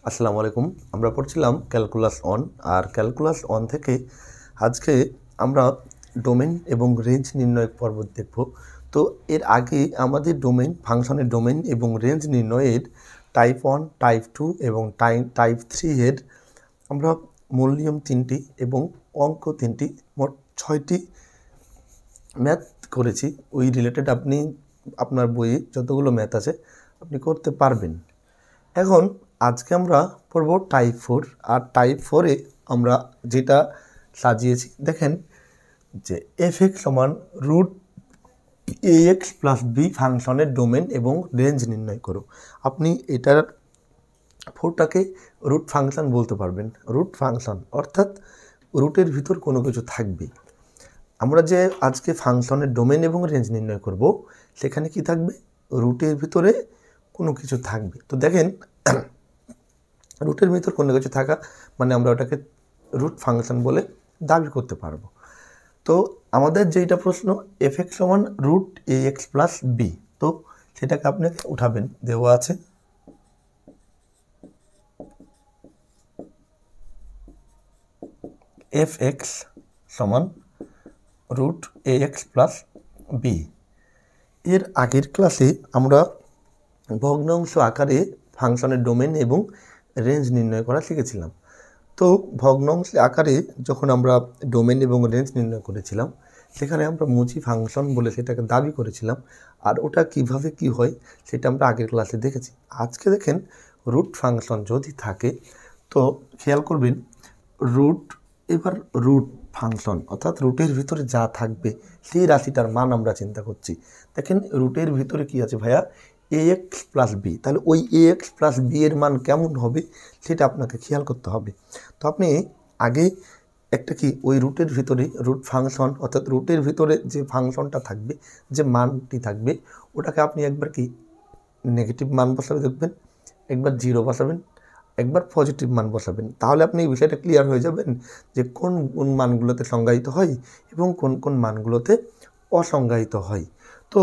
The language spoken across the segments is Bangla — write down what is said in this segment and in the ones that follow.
আসসালামু আলাইকুম। আমরা পড়ছিলাম ক্যালকুলাস অন, আর ক্যালকুলাস অন থেকে আজকে আমরা ডোমেন এবং রেঞ্জ নির্ণয় পর্ব দেখব। তো এর আগে আমাদের ফাংশনের ডোমেন এবং রেঞ্জ নির্ণয়ের টাইপ 1, টাইপ 2 এবং টাইপ 3 এর আমরা মূল নিয়ম 3টি এবং অঙ্ক 3টি, মোট 6টি ম্যাথ করেছি। ওই রিলেটেড আপনি আপনার বইয়ে যতগুলো ম্যাথ আছে আপনি করতে পারবেন। এখন আজকে আমরা পড়ব টাইপ 4, আর টাইপ 4-এ আমরা যেটা সাজিয়েছি দেখেন যে f(x) সমান √ax প্লাস বি ফাংশনের ডোমেন এবং রেঞ্জ নির্ণয় করো। আপনি এটার 4টাকে রুট ফাংশন বলতে পারবেন। রুট ফাংশন অর্থাৎ রুটের ভিতর কোনো কিছু থাকবে। আমরা যে আজকে ফাংশনের ডোমেন এবং রেঞ্জ নির্ণয় করব সেখানে কি থাকবে? রুটের ভিতরে কোনো কিছু থাকবে। তো দেখেন রুটের ভিতর কোনো কিছু থাকা মানে আমরা ওটাকে রুট ফাংশন বলে দাবি করতে পারবো। তো আমাদের যেটা প্রশ্ন f(x) সমান √ax প্লাস বি, তো সেটাকে আপনি উঠাবেন। দেওয়া আছে f(x) সমান √ax প্লাস বি। এর আগের ক্লাসে আমরা ভগ্নাংশ আকারে ফাংশনের ডোমেন এবং রেঞ্জ নির্ণয় করা শিখেছিলাম। তো ভগ্নাংশ আকারে যখন আমরা ডোমেন এবং রেঞ্জ নির্ণয় করেছিলাম সেখানে আমরা মুচি ফাংশন বলে সেটাকে দাবি করেছিলাম, আর ওটা কিভাবে কি হয় সেটা আমরা আগের ক্লাসে দেখেছি। আজকে দেখেন রুট ফাংশন যদি থাকে তো খেয়াল করবেন এবার রুট ফাংশন অর্থাৎ রুটের ভিতরে যা থাকবে সেই রাশিটার মান আমরা চিন্তা করছি। দেখেন রুটের ভিতরে কি আছে ভাইয়া? ax plus b. তাহলে ওই ax প্লাস বি এর মান কেমন হবে সেটা আপনাকে খেয়াল করতে হবে। তো আপনি আগে একটা কি ওই রুটের ভিতরে রুট ফাংশন অর্থাৎ রুটের ভিতরে যে ফাংশনটা থাকবে, যে মানটি থাকবে, ওটাকে আপনি একবার কি নেগেটিভ মান বসাবে দেখবেন, একবার 0 বসাবেন, একবার পজিটিভ মান বসাবেন। তাহলে আপনি এই বিষয়টা ক্লিয়ার হয়ে যাবেন যে কোন কোন মানগুলোতে সংজ্ঞায়িত হয় এবং কোন কোন মানগুলোতে অসংজ্ঞায়িত হয়। তো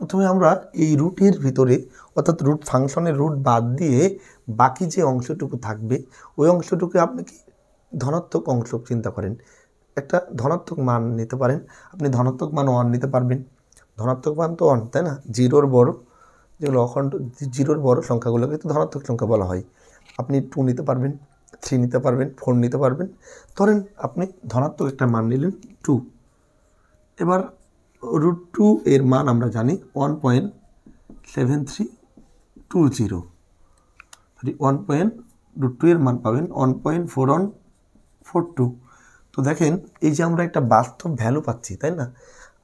প্রথমে আমরা এই রুটের ভিতরে অর্থাৎ রুট ফাংশনের রুট বাদ দিয়ে বাকি যে অংশটুকু থাকবে ওই অংশটুকু আপনি কি ধনাত্মক অংশ চিন্তা করেন। একটা ধনাত্মক মান নিতে পারেন, আপনি ধনাত্মক মান 1 নিতে পারবেন। ধনাত্মক মান তো 1, তাই না? জিরোর বড় যেগুলো অখণ্ড, জিরোর বড় সংখ্যাগুলোকে তো ধনাত্মক সংখ্যা বলা হয়। আপনি 2 নিতে পারবেন, 3 নিতে পারবেন, 4 নিতে পারবেন। ধরেন আপনি ধনাত্মক একটা মান নিলেন 2। এবার √2 এর মান আমরা জানি 1.7320, 1.√2 এর মান পাবেন 1.4142। তো দেখেন এই যে আমরা একটা বাস্তব ভ্যালু পাচ্ছি, তাই না?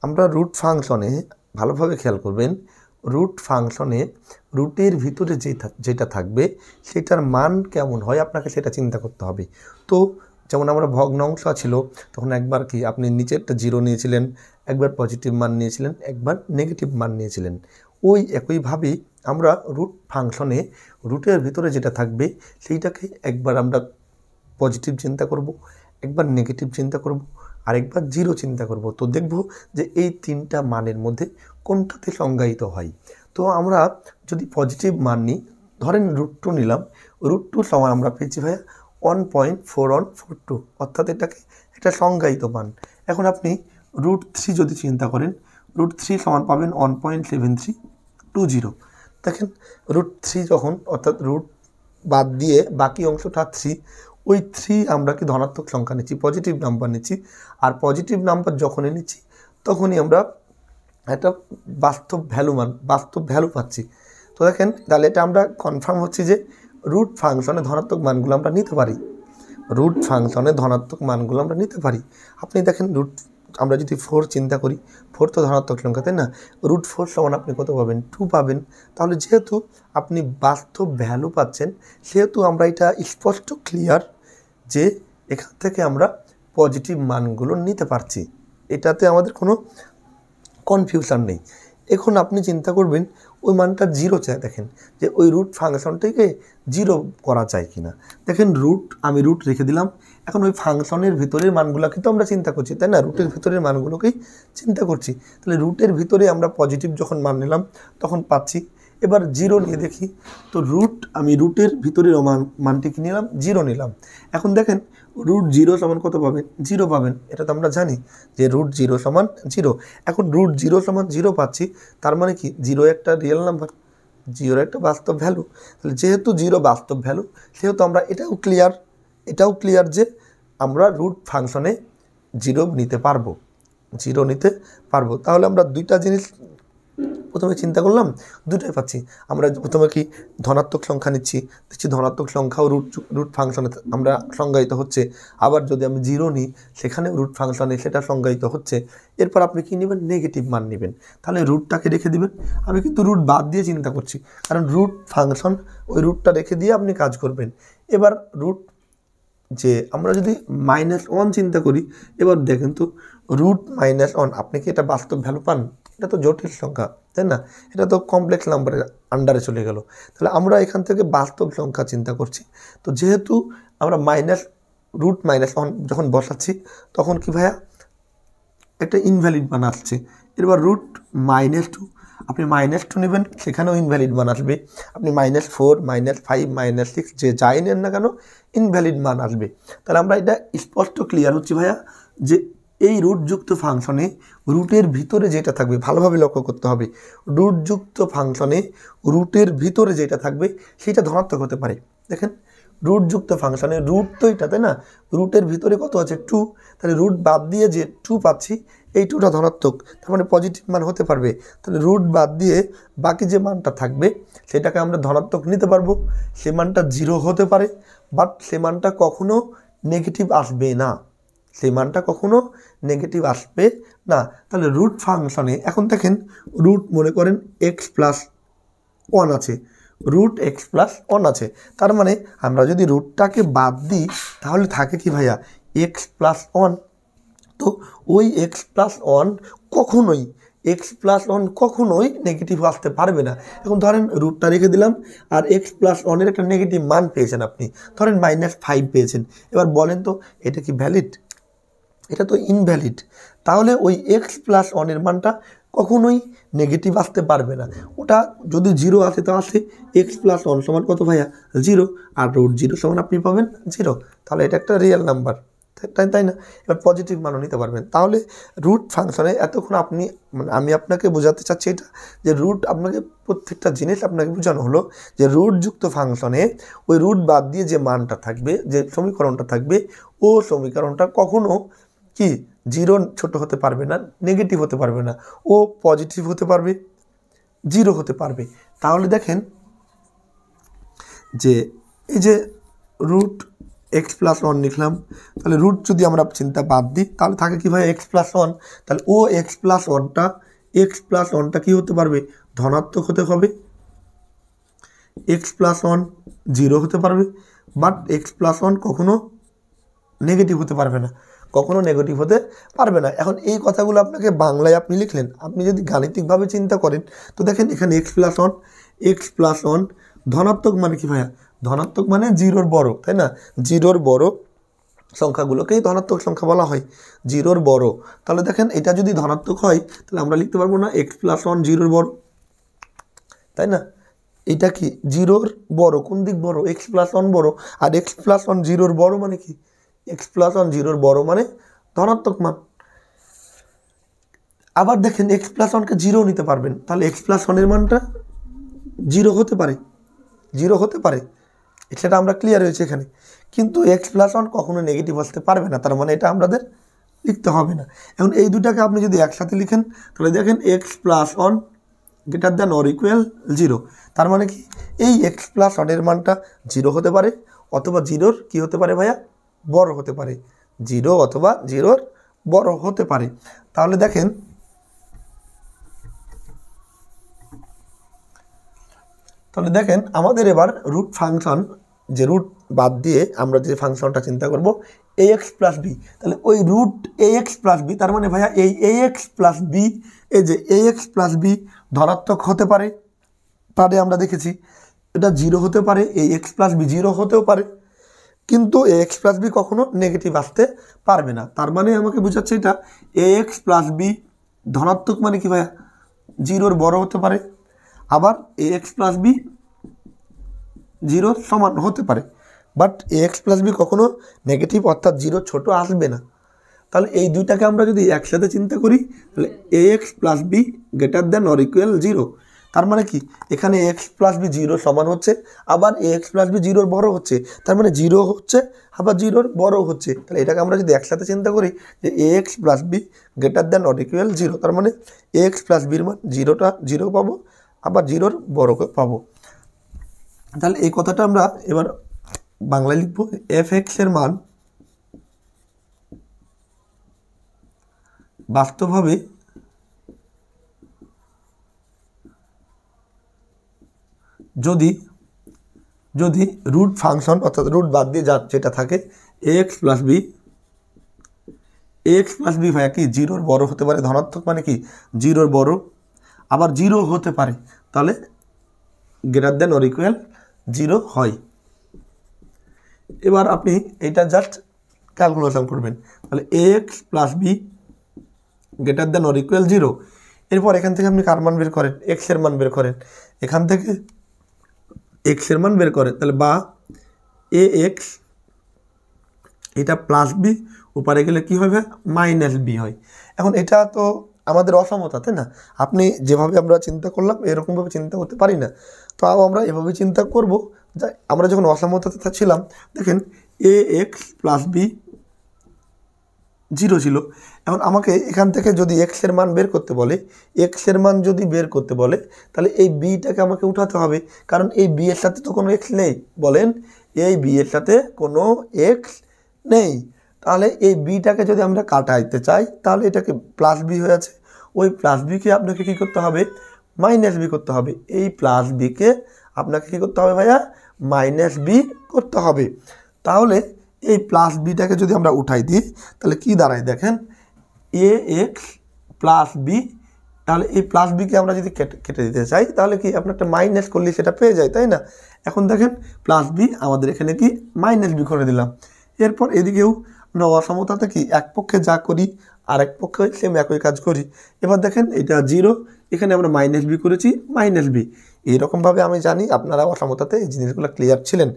আমরা রুট ফাংশনে ভালোভাবে খেয়াল করবেন, রুট ফাংশনে রুটের ভিতরে যেটা থাকবে সেটার মান কেমন হয় আপনাকে সেটা চিন্তা করতে হবে। তো যেমন আমরা ভগ্নাংশ ছিল তখন একবার কি আপনি নিচেরটা 0 নিয়েছিলেন, একবার পজিটিভ মান নিয়েছিলেন, একবার নেগেটিভ মান নিয়েছিলেন। ওই একইভাবেই আমরা রুট ফাংশনে রুটের ভিতরে যেটা থাকবে সেইটাকে একবার আমরা পজিটিভ চিন্তা করব, একবার নেগেটিভ চিন্তা করব, আরেকবার 0 চিন্তা করব। তো দেখব যে এই 3টা মানের মধ্যে কোনটাতে সংজ্ঞায়িত হয়। তো আমরা যদি পজিটিভ মান নিই, ধরেন √2 নিলাম, √2 সমান আমরা পেয়েছি ভাইয়া 1.4142, অর্থাৎ এটাকে একটা সংজ্ঞায়িত মান। এখন আপনি √3 যদি চিন্তা করেন, √3 সমান পাবেন 1.7320। দেখেন √3 যখন অর্থাৎ রুট বাদ দিয়ে বাকি অংশটা 3, ওই 3 আমরা কি ধনাত্মক সংখ্যা নিচ্ছি, পজিটিভ নাম্বার নিচ্ছি। আর পজিটিভ নাম্বার যখনই নিচ্ছি তখনই আমরা একটা বাস্তব ভ্যালু পাচ্ছি। তো দেখেন তাহলে এটা আমরা কনফার্ম হচ্ছি যে রুট ফাংশনে ধনাত্মক মানগুলো আমরা নিতে পারি। আপনি দেখেন আমরা যদি 4 চিন্তা করি, 4 তো ধনাত্মক সংখ্যা, তাই না? √4 সমান আপনি কত পাবেন? 2 পাবেন। তাহলে যেহেতু আপনি বাস্তব ভ্যালু পাচ্ছেন সেহেতু আমরা এটা স্পষ্ট ক্লিয়ার যে এখান থেকে আমরা পজিটিভ মানগুলো নিতে পারছি, এটাতে আমাদের কোনো কনফিউশন নেই। এখন আপনি চিন্তা করবেন ওই মানটা 0 চাই, দেখেন যে ওই রুট ফাংশনটাকে 0 করা যায় কিনা। দেখেন আমি রুট রেখে দিলাম। এখন ওই ফাংশনের ভিতরের মানগুলোকে তো আমরা চিন্তা করছি, তাই না? রুটের ভিতরের মানগুলোকেই চিন্তা করছি। তাহলে রুটের ভিতরে আমরা পজিটিভ যখন মান নিলাম তখন পাচ্ছি এবার জিরো নিয়ে দেখি, তো আমি রুটের ভিতরের মানটি কি নিলাম, জিরো নিলাম। এখন দেখেন রুট জিরো সমান কত পাবেন, জিরো পাবেন, এটা তো আমরা জানি যে রুট জিরো সমান জিরো। এখন রুট জিরো সমান জিরো পাচ্ছি, তার মানে কি জিরো একটা রিয়েল নাম্বার, জিরোর একটা বাস্তব ভ্যালু। তাহলে যেহেতু জিরো বাস্তব ভ্যালু, সেহেতু আমরা এটাও ক্লিয়ার যে আমরা রুট ফাংশনে জিরো নিতে পারবো। তাহলে আমরা দুইটা জিনিস প্রথমে চিন্তা করলাম, দুটোই পাচ্ছি। আমরা প্রথমে কি ধনাত্মক সংখ্যা নিচ্ছি, দেখছি ধনাত্মক সংখ্যাও রুট ফাংশনে আমরা সংজ্ঞায়িত হচ্ছে। আবার যদি আমি জিরো নিই, সেখানেও রুট ফাংশনে সেটা সংজ্ঞায়িত হচ্ছে। এরপর আপনি কি নেবেন, নেগেটিভ মান নেবেন। তাহলে রুটটাকে রেখে দিবেন। আমি কিন্তু রুট বাদ দিয়ে চিন্তা করছি, কারণ রুট ফাংশন, ওই রুটটা রেখে দিয়ে আপনি কাজ করবেন। এবার রুট যে আমরা যদি -1 চিন্তা করি, এবার দেখেন তো রুট -1, আপনি কি এটা বাস্তব ভ্যালু পান? এটা তো জটিল সংখ্যা, তাই না? এটা তো কমপ্লেক্স নাম্বারের আন্ডারে চলে গেল। তাহলে আমরা এখান থেকে বাস্তব সংখ্যা চিন্তা করছি। তো যেহেতু আমরা রুট -1 যখন বসাচ্ছি, তখন কি ভাইয়া একটা ইনভ্যালিড মান আসছে। এবার রুট -2, আপনি -2 নেবেন, সেখানেও ইনভ্যালিড মান আসবে। আপনি -4, -5, -6 যে যাই নেন না কেন, ইনভ্যালিড মান আসবে। তাহলে আমরা এটা স্পষ্ট ক্লিয়ার হচ্ছি ভাইয়া যে এই রুটযুক্ত ফাংশনে রুটের ভিতরে যেটা থাকবে, ভালোভাবে লক্ষ্য করতে হবে, রুটযুক্ত ফাংশনে রুটের ভিতরে যেটা থাকবে সেটা ধনাত্মক হতে পারে। দেখেন রুটযুক্ত ফাংশনে রুট তো এটা, তাই না? রুটের ভিতরে কত আছে, 2। তাহলে রুট বাদ দিয়ে যে 2 পাচ্ছি, এই 2টা ধনাত্মক, তার মানে পজিটিভ মান হতে পারবে। তাহলে রুট বাদ দিয়ে বাকি যে মানটা থাকবে সেটাকে আমরা ধনাত্মক নিতে পারবো। সে মানটা 0 হতে পারে, বাট সে মানটা কখনো নেগেটিভ আসবে না। তাহলে রুট ফাংশনে এখন দেখেন রুট মনে করেন x+1 আছে, তার মানে আমরা যদি রুটটাকে বাদ দিই, তাহলে থাকে কি ভাইয়া, x+1। তো ওই x+1 কখনোই নেগেটিভ আসতে পারবে না। এখন ধরেন রুটটা রেখে দিলাম, আর x+1 এর একটা নেগেটিভ মান পেয়েছেন আপনি, ধরেন -5 পেয়েছেন। এবার বলেন তো এটা কি ভ্যালিড? এটা তো ইনভ্যালিড। তাহলে ওই x+1 এর মানটা কখনোই নেগেটিভ আসতে পারবে না। ওটা যদি 0 আসে, তো আসে x+1 সমান কত ভাইয়া, 0, আর রুট 0 সমান আপনি পাবেন 0। তাহলে এটা একটা রিয়েল নাম্বার, তাই না? এবার পজিটিভ মানও নিতে পারবেন। তাহলে রুট ফাংশনে এতক্ষণ আমি আপনাকে বোঝাতে চাচ্ছি এটা, যে রুট আপনাকে প্রত্যেকটা জিনিস আপনাকে বোঝানো হলো যে রুটযুক্ত ফাংশনে ওই রুট বাদ দিয়ে যে মানটা থাকবে, যে সমীকরণটা থাকবে, ও সমীকরণটা কখনো কি 0 ছোট হতে পারবে না, নেগেটিভ হতে পারবে না, ও পজিটিভ হতে পারবে, 0 হতে পারবে। তাহলে দেখেন যে এই যে রুট x+1 লিখলাম, তাহলে রুট যদি আমরা চিন্তা বাদ দিই, তাহলে থাকে কি ভাই x+1। তাহলে ও x+1টা কি হতে পারবে, ধনাত্মক হতে হবে। x+1 0 হতে পারবে, বাট x+1 কখনো নেগেটিভ হতে পারবে না, এখন এই কথাগুলো আপনাকে বাংলায় আপনি লিখলেন। আপনি যদি গাণিতিকভাবে চিন্তা করেন, তো দেখেন এখানে x+1 ধনাত্মক মানে কি ভাইয়া, ধনাত্মক মানে 0-র বড়, তাই না? 0-র বড় সংখ্যাগুলোকেই ধনাত্মক সংখ্যা বলা হয়, 0-র বড়। তাহলে দেখেন এটা যদি ধনাত্মক হয়, তাহলে আমরা লিখতে পারবো না x+1 0-র বড়, তাই না? এটা কি 0-র বড়, কোন দিক বড়, x+1 বড়। আর x+1 0-র বড় মানে কি, x+1 0-র বড় মানে ধনাত্মক মান। আবার দেখেন x+1কে 0 নিতে পারবেন, তাহলে x+1 এর মানটা 0 হতে পারে, সেটা আমরা ক্লিয়ার হয়েছে এখানে। কিন্তু x+1 কখনো নেগেটিভ আসতে পারবে না, তার মানে এটা আমাদের লিখতে হবে না। এখন এই দুটাকে আপনি যদি একসাথে লিখেন, তাহলে দেখেন x+1 greater than or equal 0, তার মানে কি এই x+1 এর মানটা 0 হতে পারে, অথবা 0-র কি হতে পারে ভাইয়া, বড় হতে পারে, 0 অথবা 0-র বড় হতে পারে। তাহলে দেখেন আমাদের এবার রুট ফাংশন, যে রুট বাদ দিয়ে আমরা যে ফাংশনটা চিন্তা করব ax+b, তাহলে ওই রুট ax+b, তার মানে ভাইয়া এই ax+b, এই যে ax+b ধনাত্মক হতে পারে, আমরা দেখেছি এটা 0 হতে পারে, ax+b 0 হতেও পারে, কিন্তু ax+b কখনো নেগেটিভ আসতে পারবে না। তার মানে আমাকে বোঝাচ্ছে এটা ax+b ধনাত্মক মানে কি ভাইয়া, 0-র বড় হতে পারে, আবার এ এক্স প্লাস বি 0 সমান হতে পারে, but a x plus b কখনো নেগেটিভ অর্থাৎ 0 ছোট আসবে না। তাহলে এই দুইটাকে আমরা যদি একসাথে চিন্তা করি তাহলে A x plus B greater than or equal 0, তার মানে কি এখানে এক্স প্লাস বি 0 সমান হচ্ছে, আবার এ এক্স প্লাস বি 0 বড় হচ্ছে, তার মানে 0 হচ্ছে আবার 0 বড় হচ্ছে। তাহলে এটাকে আমরা যদি একসাথে চিন্তা করি যে A x plus B greater than or equal 0, তার মানে এ এক্স প্লাস বির মান 0 পাবো, আবার 0 বড় পাবো। তাহলে এই কথাটা আমরা এবার বাংলায় লিখবো, এফ এক্স এর মান বাস্তবভাবে যদি রুট ফাংশন অর্থাৎ রুট বাদ দিয়ে যেটা থাকে এক্স প্লাস বি ভাইয়া কি 0 বড় হতে পারে, ধনাত্মক মানে কি 0 বড়, আবার 0 হতে পারে, তাহলে গ্রেটার দ্যান অর ইকুয়াল 0 হয়। এবার আপনি এটা জাস্ট ক্যালকুলেশন করবেন, তাহলে x plus B greater than or equal 0। এরপর এখান থেকে আপনি কার মান বের করেন, এক্স এর মান বের করেন, এখান থেকে এক্স এর মান বের করেন, তাহলে বা এ এক্স এটা প্লাস বি উপরে গেলে কি হবে মাইনাস বি হয়। এখন এটা তো আমাদের অসমতা, তাই না? আপনি যেভাবে আমরা চিন্তা করলাম এরকমভাবে চিন্তা করতে পারি না, তো আমরা এভাবে চিন্তা করব। আমরা যখন অসমতাতে ছিলাম দেখেন এ এক্স প্লাস বি 0 ছিল। এখন আমাকে এখান থেকে যদি এক্স এর মান বের করতে বলে, তাহলে এই বিটাকে আমাকে উঠাতে হবে, কারণ এই বি এর সাথে তো কোনো এক্স নেই। বলেন এই বি এর সাথে কোনো এক্স নেই, তাহলে এই বিটাকে যদি আমরা কাটাইতে চাই তাহলে এটাকে প্লাস বি হয়ে আছে, ওই প্লাস বিকে আপনাকে কী করতে হবে মাইনাস বি করতে হবে, এই প্লাস বিকে আপনাকে কী করতে হবে ভাইয়া মাইনাস বি করতে হবে। তাহলে এই প্লাস বিটাকে যদি আমরা উঠাই দিই তাহলে কি দাঁড়ায় দেখেন এ এক্স প্লাস বি, তাহলে এই প্লাস বিকে আমরা যদি কেটে দিতে চাই তাহলে কি আপনার একটা মাইনাস করলে সেটা পেয়ে যায়, তাই না? এখন দেখেন প্লাস বি আমাদের এখানে কি মাইনাস বি করে দিলাম। এরপর এদিকেও আমরা অসমতাতে কি এক পক্ষে যা করি আর এক পক্ষে সেম একই কাজ করি। এবার দেখেন এটা 0, এখানে আমরা মাইনাস বি করেছি মাইনাস বি। এইরকমভাবে আমি জানি আপনারা অসমতাতে এই জিনিসগুলো ক্লিয়ার ছিলেন।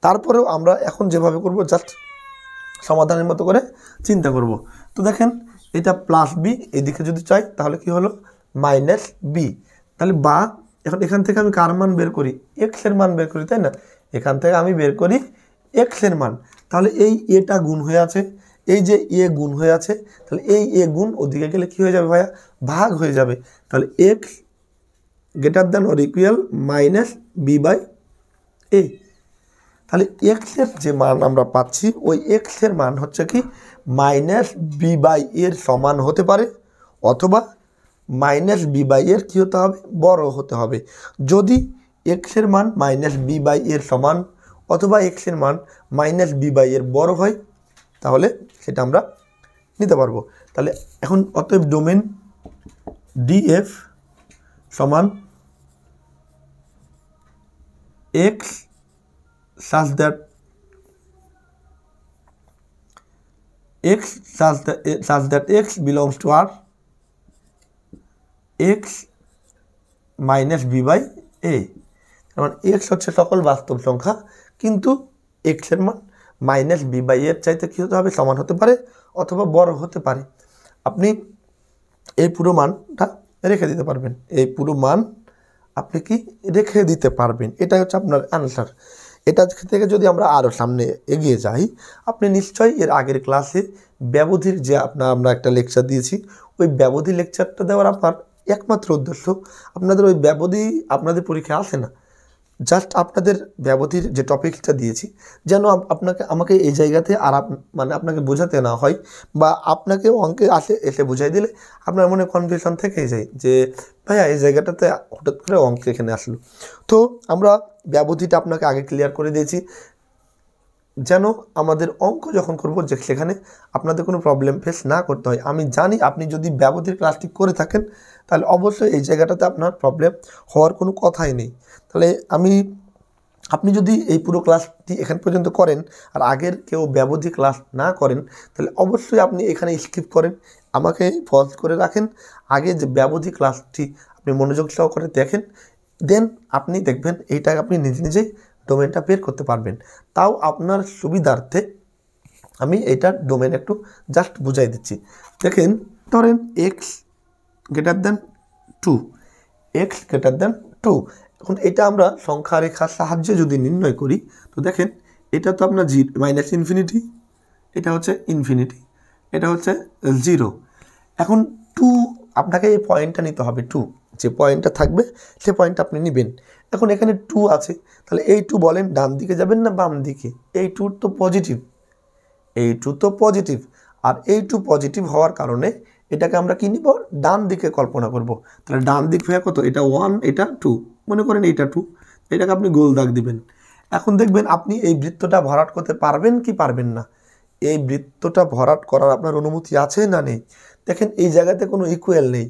তারপরেও আমরা এখন যেভাবে করব জাস্ট সমাধানের মতো করে চিন্তা করব। তো দেখেন এটা প্লাস বি, এদিকে যদি চাই তাহলে কি হলো মাইনাস বি, তাহলে বা এখন এখান থেকে আমি কার মান বের করি এক্স এর মান বের করি, তাই না? এখান থেকে আমি বের করি এক্স এর মান, তাহলে এই এটা গুণ হয়ে আছে, এই যে এ গুণ হয়ে আছে, তাহলে এই এ গুণ ওদিকে গেলে কি হয়ে যাবে ভাইয়া ভাগ হয়ে যাবে, তাহলে X greater than or equal minus B by A. তাহলে এক্সের যে মান আমরা পাচ্ছি ওই এক্সের মান হচ্ছে কি মাইনাস বি বাই এর সমান হতে পারে, অথবা মাইনাস বি বাই এর কী হতে হবে বড় হতে হবে। যদি এক্সের মান মাইনাস বি বাই এর সমান অথবা এক্সের মান মাইনাস বি বাই এর বড় হয় তাহলে সেটা আমরা নিতে পারবো। তাহলে এখন অতএব ডোমেন ডিএফ সমান x such that x belongs to R, x minus b by a, কারণ x হচ্ছে সকল বাস্তব সংখ্যা, কিন্তু x এর মান মাইনাস বি বাই এর চাইতে কী হতে হবে সমান হতে পারে অথবা বড় হতে পারে। আপনি এই পুরো মানটা রেখে দিতে পারবেন, এই পুরো মান আপনি কি রেখে দিতে পারবেন, এটাই হচ্ছে আপনার অ্যান্সার। এটা থেকে যদি আমরা আরও সামনে এগিয়ে যাই, আপনি নিশ্চয়ই এর আগের ক্লাসে ব্যবধির যে আমরা একটা লেকচার দিয়েছি, ওই ব্যবধি লেকচারটা দেওয়ার আপনার একমাত্র উদ্দেশ্য আপনাদের ওই ব্যবধি আপনাদের পরীক্ষায় আসে না, জাস্ট আপনাদের ব্যবধির যে টপিকটা দিয়েছি যেন আমাকে এই জায়গাতে আর মানে আপনাকে বোঝাতে না হয়, বা আপনাকে অঙ্কে এসে বোঝাই দিলে আপনার মনে কনফিউশন থেকেই যায় যে ভাইয়া এই জায়গাটাতে হঠাৎ করে অঙ্ক এখানে আসলো। তো আমরা ব্যবধিটা আপনাকে আগে ক্লিয়ার করে দিয়েছি যেন আমাদের অঙ্ক যখন করব যে সেখানে আপনাদের কোনো প্রবলেম ফেস না করতে হয়। আমি জানি আপনি যদি ব্যবধির ক্লাসটি করে থাকেন তাহলে অবশ্যই এই জায়গাটাতে আপনার প্রবলেম হওয়ার কোনো কথাই নেই। তাহলে আপনি যদি এই পুরো ক্লাসটি এখান পর্যন্ত করেন আর আগের কেউ ব্যবধি ক্লাস না করেন তাহলে অবশ্যই আপনি এখানে স্কিপ করেন, আমাকে পজ করে রাখেন, আগে যে ব্যবধি ক্লাসটি আপনি মনোযোগ সহকারে দেখেন দেন আপনি দেখবেন এইটা আপনি নিজে নিজেই ডোমেনটা বের করতে পারবেন। তাও আপনার সুবিধার্থে আমি এইটার ডোমেন একটু জাস্ট বুঝাই দিচ্ছি। দেখেন ধরেন x greater than 2, x greater than 2। এখন এটা আমরা সংখ্যা রেখার সাহায্যে যদি নির্ণয় করি, তো দেখেন এটা তো আপনার মাইনাস ইনফিনিটি, এটা হচ্ছে ইনফিনিটি, এটা হচ্ছে 0। এখন 2 আপনাকে এই পয়েন্টটা নিতে হবে, 2 যে পয়েন্টটা থাকবে সে পয়েন্টটা আপনি নেবেন। এখন এখানে 2 আছে, তাহলে এই 2 বলেন ডান দিকে যাবেন না বাম দিকে? এই 2 তো পজিটিভ, এই 2 তো পজিটিভ, আর এই 2 পজিটিভ হওয়ার কারণে এটাকে আমরা কি নিব? ডান দিকে কল্পনা করব। তাহলে ডান দিক হয়ে কত? এটা 1, এটা 2, মনে করেন এইটা 2, এটাকে আপনি গোল দাগ দিবেন। এখন দেখবেন আপনি এই বৃত্তটা ভরাট করতে পারবেন কি পারবেন না? এই বৃত্তটা ভরাট করার আপনার অনুমতি আছে না নেই? দেখেন এই জায়গাতে কোনো ইকুয়াল নেই,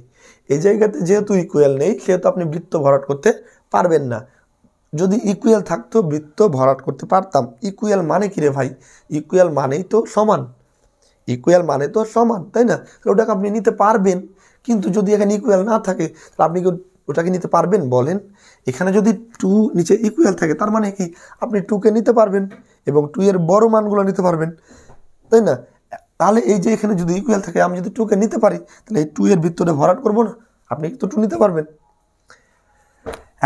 এই জায়গাতে যেহেতু ইকুয়াল নেই সেহেতু আপনি বৃত্ত ভরাট করতে পারবেন না। যদি ইকুয়াল থাকতো বৃত্ত ভরাট করতে পারতাম। ইকুয়াল মানে কি রে ভাই? ইকুয়াল মানেই তো সমান, ইকুয়াল মানে তো সমান, তাই না? ওটাকে আপনি নিতে পারবেন, কিন্তু যদি এখানে ইকুয়াল না থাকে তাহলে আপনি কি ওটাকে নিতে পারবেন বলেন? এখানে যদি 2 নিচে ইকুয়াল থাকে তার মানে কি আপনি 2কে নিতে পারবেন এবং 2 এর বড় মানগুলো নিতে পারবেন, তাই না? তাহলে এই যে এখানে যদি ইকুয়াল থাকে আমি যদি 2কে নিতে পারি তাহলে এই 2 এর বৃত্তটা ভরাট করবো না? আপনি তো 2 নিতে পারবেন।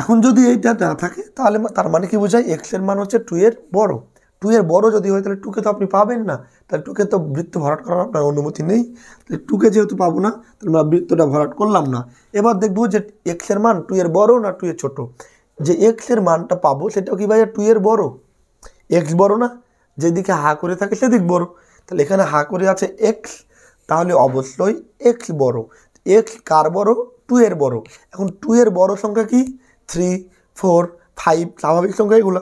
এখন যদি এইটা না থাকে তাহলে তার মানে কি বোঝায়? এক্স এর মান হচ্ছে 2 এর বড়। 2 এর বড় যদি হয় তাহলে 2কে তো আপনি পাবেন না, তাহলে 2কে তো বৃত্ত ভরাট করার আপনার অনুমতি নেই। তাহলে 2কে যেহেতু পাবো না তাহলে আমরা বৃত্তটা ভরাট করলাম না। এবার দেখবো যে এক্স এর মান 2 এর বড় না 2 এর ছোট। যে এক্স এর মানটা পাবো সেটাও কি ভাই 2 এর বড়? এক্স বড় না? যেদিকে হা করে থাকে সেদিক বড়। তাহলে এখানে হা করে আছে এক্স, তাহলে অবশ্যই এক্স বড়। এক্স কার বড়? 2 এর বড়। এখন 2 এর বড় সংখ্যা কি? 3, 4, 5, স্বাভাবিক সংখ্যা এগুলো।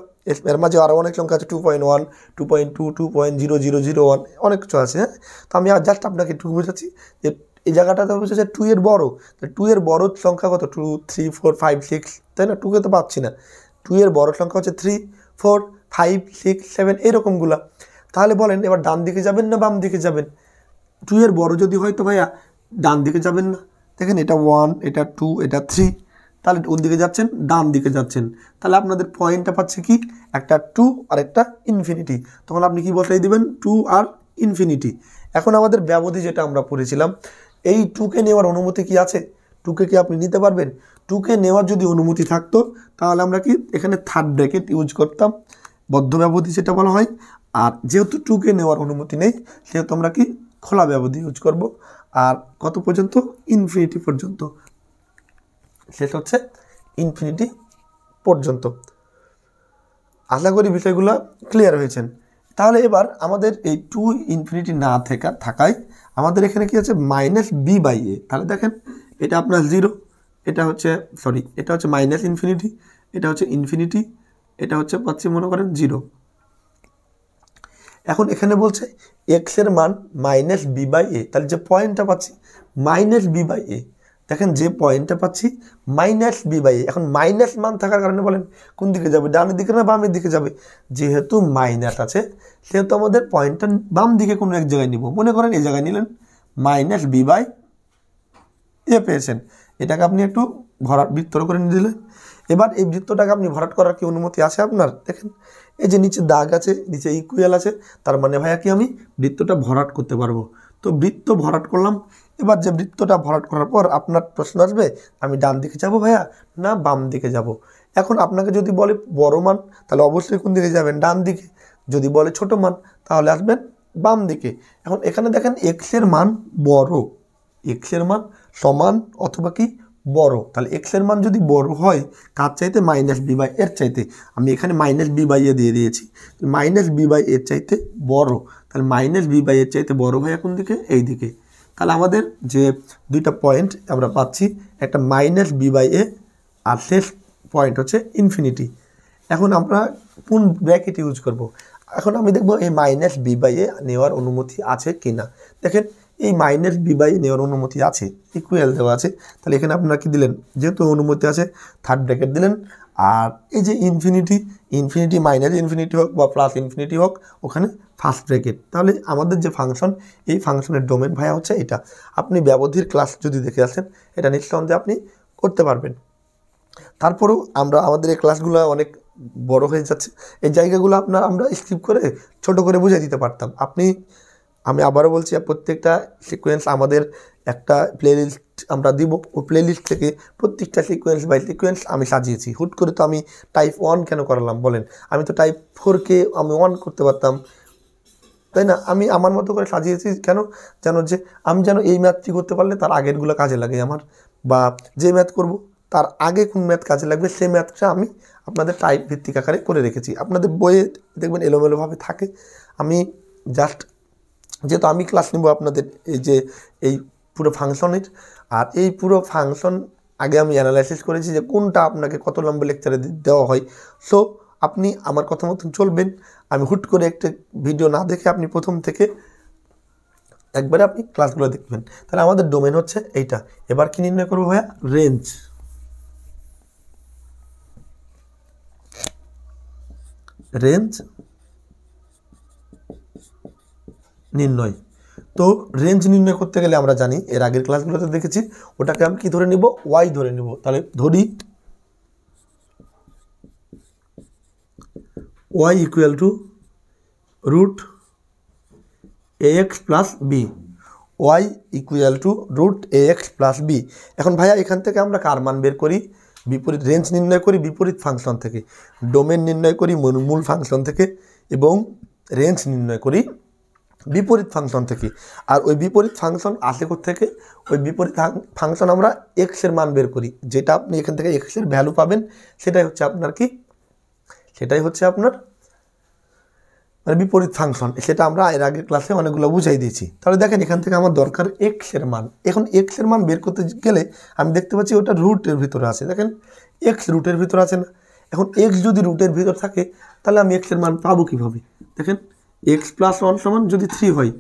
এর মাঝে আরও অনেক সংখ্যা আছে, 2.1, 2.2, 2.0001, অনেক কিছু আছে। হ্যাঁ, তো আমি জাস্ট আপনাকে একটু বোঝাচ্ছি যে এই জায়গাটাতে বোঝাচ্ছে 2 এর বড়। 2 এর বড় সংখ্যা কত? 2, 3, 4, 5, 6, তাই না? 2কে তো পাচ্ছি না। 2 এর বড় সংখ্যা হচ্ছে 3, 4, 5, 6, 7 এরকমগুলা। তাহলে বলেন এবার ডান দিকে যাবেন না বাম দিকে যাবেন? 2 এর বড় যদি হয় তো ভাইয়া ডান দিকে যাবেন না? দেখেন এটা 1, এটা 2, এটা 3, তাহলে কোন দিকে যাচ্ছেন? ডান দিকে যাচ্ছেন। তাহলে আপনাদের পয়েন্টটা পাচ্ছে কি? একটা 2 আর একটা ইনফিনিটি। তখন আপনি কি বসাই দিবেন? 2 আর ইনফিনিটি। এখন আমাদের ব্যবধি যেটা আমরা পড়েছিলাম, এই 2কে নেওয়ার অনুমতি কি আছে? 2কে কি আপনি নিতে পারবেন? 2কে নেওয়ার যদি অনুমতি থাকতো তাহলে আমরা কি এখানে থার্ড ব্র্যাকেট ইউজ করতাম, বদ্ধ ব্যবধি যেটা বলা হয়। আর যেহেতু 2কে নেওয়ার অনুমতি নেই সেহেতু আমরা কি খোলা ব্যবধি ইউজ করব। আর কত পর্যন্ত? ইনফিনিটি পর্যন্ত, শেষ হচ্ছে ইনফিনিটি পর্যন্ত। আশা করি বিষয়গুলো ক্লিয়ার হয়েছেন। তাহলে এবার আমাদের এই 2 ইনফিনিটি না থাকায় আমাদের এখানে কি আছে? Minus B by A. তাহলে দেখেন এটা আপনার 0, এটা হচ্ছে এটা হচ্ছে মাইনাস ইনফিনিটি, এটা হচ্ছে ইনফিনিটি, এটা হচ্ছে পাচ্ছি মনে করেন 0। এখন এখানে বলছে এক্স এর মান মাইনাস বি বাই এ, তাহলে যে পয়েন্টটা পাচ্ছি মাইনাস বি বাই এ, দেখেন যে পয়েন্টটা পাচ্ছি মাইনাস বি বাই এ। এখন মাইনাস মান থাকার কারণে বলেন কোন দিকে যাবে? ডানের দিকে না বামের দিকে যাবে? যেহেতু মাইনাস আছে সেহেতু আমাদের পয়েন্টটা বাম দিকে কোনো এক জায়গায় নিব। মনে করেন এই জায়গায় নিলেন, মাইনাস বি বাই এ পেয়েছেন। এটাকে আপনি একটু বৃত্ত করে নিয়ে দিলেন। এবার এই বৃত্তটাকে আপনি ভরাট করার কি অনুমতি আছে আপনার? দেখেন এই যে নিচে দাগ আছে, নিচে ইকুয়াল আছে, তার মানে ভাইয়া কি আমি বৃত্তটা ভরাট করতে পারবো। তো বৃত্ত ভরাট করলাম। এবার যে বৃত্তটা ভরাট করার পর আপনার প্রশ্ন আসবে আমি ডান দিকে যাব ভাইয়া না বাম দিকে যাব? এখন আপনাকে যদি বলে বড় মান তাহলে অবশ্যই কোন দিকে যাবেন? ডান দিকে। যদি বলে ছোট মান তাহলে আসবেন বাম দিকে। এখন এখানে দেখেন এক্স এর মান বড়, এক্স এর মান সমান অথবা কি বড়। তাহলে এক্স এর মান যদি বড় হয় কার চাইতে? মাইনাস বি বাই এর চাইতে। আমি এখানে মাইনাস বি বাই এ দিয়ে দিয়েছি, মাইনাস বি বাই এর চাইতে বড়। তাহলে মাইনাস বি বাই এর চাইতে বড় হয় কোন দিকে? এই দিকে। তাহলে আমাদের যে দুইটা পয়েন্ট আমরা পাচ্ছি, একটা মাইনাস বি বাই এ আর শেষ পয়েন্ট হচ্ছে ইনফিনিটি। এখন আমরা কোন ব্র্যাকেট ইউজ করব? এখন আমি দেখব এই মাইনাস বি বাই এ নেওয়ার অনুমতি আছে কি না। দেখেন এই মাইনাস বি বাই নেওয়ার অনুমতি আছে, ইকুয়াল দেওয়া আছে। তাহলে এখানে আপনারা কি দিলেন? যেহেতু অনুমতি আছে থার্ড ব্র্যাকেট দিলেন। আর এই যে ইনফিনিটি মাইনাস ইনফিনিটি হোক বা প্লাস ইনফিনিটি হোক ওখানে ফার্স্ট ব্র্যাকেট। তাহলে আমাদের যে ফাংশন, এই ফাংশনের ডোমেন ভাইয়া হচ্ছে এটা। আপনি ব্যবধির ক্লাস যদি দেখে আসেন এটা নিঃসন্দেহে আপনি করতে পারবেন। তারপরেও আমরা আমাদের এই ক্লাসগুলো অনেক বড় হয়ে যাচ্ছে, এই জায়গাগুলো আমরা স্কিপ করে ছোট করে বুঝিয়ে দিতে পারতাম। আমি আবারও বলছি, প্রত্যেকটা সিকোয়েন্স আমাদের একটা প্লেলিস্ট আমরা দিব, ও প্লেলিস্ট থেকে প্রত্যেকটা সিকোয়েন্স বাই সিকোয়েন্স আমি সাজিয়েছি। হুট করে তো আমি টাইপ 1 কেন করালাম বলেন? আমি তো টাইপ 4কে আমি 1 করতে পারতাম, তাই না? আমি আমার মতো করে সাজিয়েছি কেন? আমি যেন এই ম্যাথটি করতে পারলে তার আগেরগুলো কাজে লাগে আমার, বা যে ম্যাথ করব তার আগে কোন ম্যাথ কাজে লাগবে সেই ম্যাথটা আমি আপনাদের টাইপ ভিত্তিক আকারে করে রেখেছি। আপনাদের বইয়ে দেখবেন এলোমেলোভাবে থাকে। আমি জাস্ট যেহেতু আমি ক্লাস নেব আপনাদের এই পুরো ফাংশনের, আর এই পুরো ফাংশন আগে আমি অ্যানালাইসিস করেছি যে কোনটা আপনাকে কত লম্বা লেকচারে দেওয়া হয়। সো আপনি আমার কথা মতন চলবেন। আমি হুট করে একটা ভিডিও না দেখে আপনি প্রথম থেকে একবারে আপনি ক্লাসগুলো দেখবেন। তাহলে আমাদের ডোমেন হচ্ছে এইটা। এবার কি নির্ণয় করবো ভাইয়া? রেঞ্জ নির্ণয়। তো রেঞ্জ নির্ণয় করতে গেলে আমরা জানি, এর আগের ক্লাসগুলোতে দেখেছি, ওটাকে আমি কি ধরে নিব? ওয়াই ধরে নিব। তাহলে ধরি y equal to root ax plus b. Y equal to root ax plus b. এখন ভাইয়া এখান থেকে আমরা কার মান বের করি? বিপরীত রেঞ্জ নির্ণয় করি বিপরীত ফাংশন থেকে, ডোমেন নির্ণয় করি মূল ফাংশন থেকে, এবং রেঞ্জ নির্ণয় করি বিপরীত ফাংশন থেকে। আর ওই বিপরীত ফাংশন আসে থেকে ওই বিপরীত ফাংশন আমরা এক্সের মান বের করি, যেটা আপনি এখান থেকে এক্সের ভ্যালু পাবেন সেটাই হচ্ছে আপনার কি? সেটাই হচ্ছে আপনার মানে বিপরীত ফাংশন। সেটা আমরা এর আগের ক্লাসে অনেকগুলো বুঝাই দিয়েছি। তাহলে দেখেন এখান থেকে আমার দরকার এক্সের মান। এখন এক্সের মান বের করতে গেলে আমি দেখতে পাচ্ছি ওটা রুটের ভিতরে আছে। দেখেন এক্স রুটের ভিতরে আছে না? এখন এক্স যদি রুটের ভিতর থাকে তাহলে আমি এক্সের মান পাবো কীভাবে? দেখেন এক্স প্লাস 1 সমান যদি 3 হয়,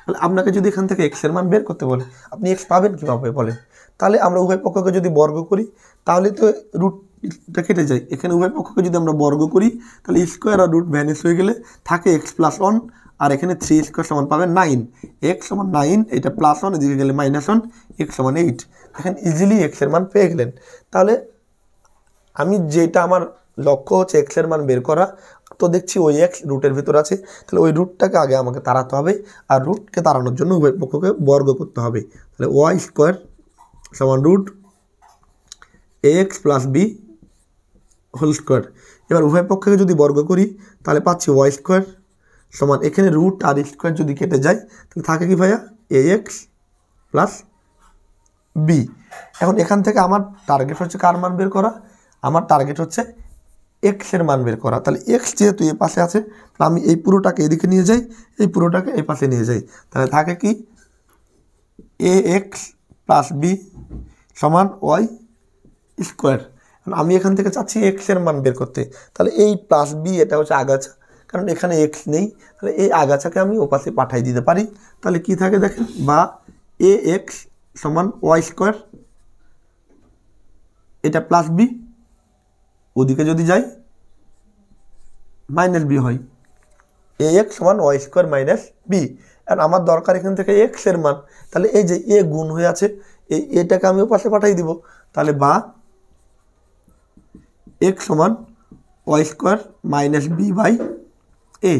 তাহলে আপনাকে যদি এখান থেকে এক্সের মান বের করতে বলে আপনি এক্স পাবেন কীভাবে বলেন? তাহলে আমরা উভয় পক্ষকে যদি বর্গ করি তাহলে তো রুটটা কেটে যায়। এখানে উভয় পক্ষকে যদি আমরা বর্গ করি তাহলে স্কোয়ার আর রুট ভ্যানিশ হয়ে গেলে থাকে এক্স প্লাস 1, আর এখানে 3 স্কোয়ার সমান পাবেন 9। এক্স সমান 9, এটা প্লাস 1, এদিকে গেলে -1, এক্স সমান 8। দেখেন ইজিলি এক্সের মান পেয়ে গেলেন। তাহলে আমি যেটা আমার লক্ষ্য হচ্ছে এক্সের মান বের করা, তো দেখছি ওই এক্স রুটের ভিতর আছে, তাহলে ওই রুটটাকে আগে আমাকে তাড়াতে হবে, আর রুটকে তাড়ানোর জন্য উভয় পক্ষকে বর্গ করতে হবে। তাহলে ওয়াই স্কোয়ার সমান root ax plus b whole square. এবার উভয় পক্ষকে যদি বর্গ করি তাহলে পাচ্ছি ওয়াই স্কোয়ার সমান, এখানে রুট আর স্কোয়ার যদি কেটে যায় তাহলে থাকে কি ভাইয়া? ax plus b. এখন এখান থেকে আমার টার্গেট হচ্ছে কার মান বের করা? আমার টার্গেট হচ্ছে এক্সের মান বের করা। তাহলে এক্স যেহেতু এ পাশে আছে, তাহলে আমি এই পুরোটাকে এদিকে নিয়ে যাই, এই পুরোটাকে এই পাশে নিয়ে যাই। তাহলে থাকে কি? ax প্লাস বি সমান ওয়াই স্কোয়ার। আমি এখান থেকে চাচ্ছি এক্সের মান বের করতে, তাহলে এই প্লাস বি এটা হচ্ছে আগাছা, কারণ এখানে এক্স নেই, তাহলে এই আগাছাকে আমি ওপাশে পাঠাই দিতে পারি। তাহলে কি থাকে দেখেন, বা ax সমান ওয়াই স্কোয়ার, এটা প্লাস বি, ওদিকে যদি যাই মাইনাস বি হয়, ax সমান ওয়াই স্কোয়ার মাইনাস বি। আর আমার দরকার এখান থেকে এক্সের মান, তাহলে এই যে এ গুণ হয়ে আছে এই এটাকে আমি ওপাশে পাঠাই দিব। তাহলে বা এক্স সমান Y square minus B by A,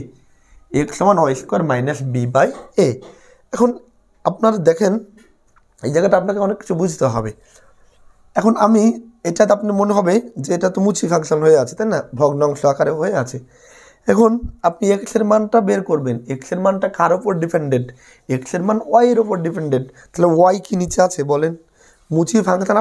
X সমান Y square minus B by A. এখন আপনারা দেখেন এই জায়গাটা আপনাকে অনেক কিছু বুঝতে হবে। এখন আমি এটাতে আপনি মনে হবে যে এটা তো মুচি ফাংশন হয়ে আছে, তাই না? ভগ্নাংশ আকারে হয়ে আছে। এখন আপনি এক্সের মানটা বের করবেন, এক্সের মানটা কার ওপর ডিপেন্ডেন্ট? এক্সের মান ওয়াইয়ের ওপর ডিপেন্ডেন্ট। তাহলে ওয়াই কি নিচে আছে বলেন? মুচি ফাংশন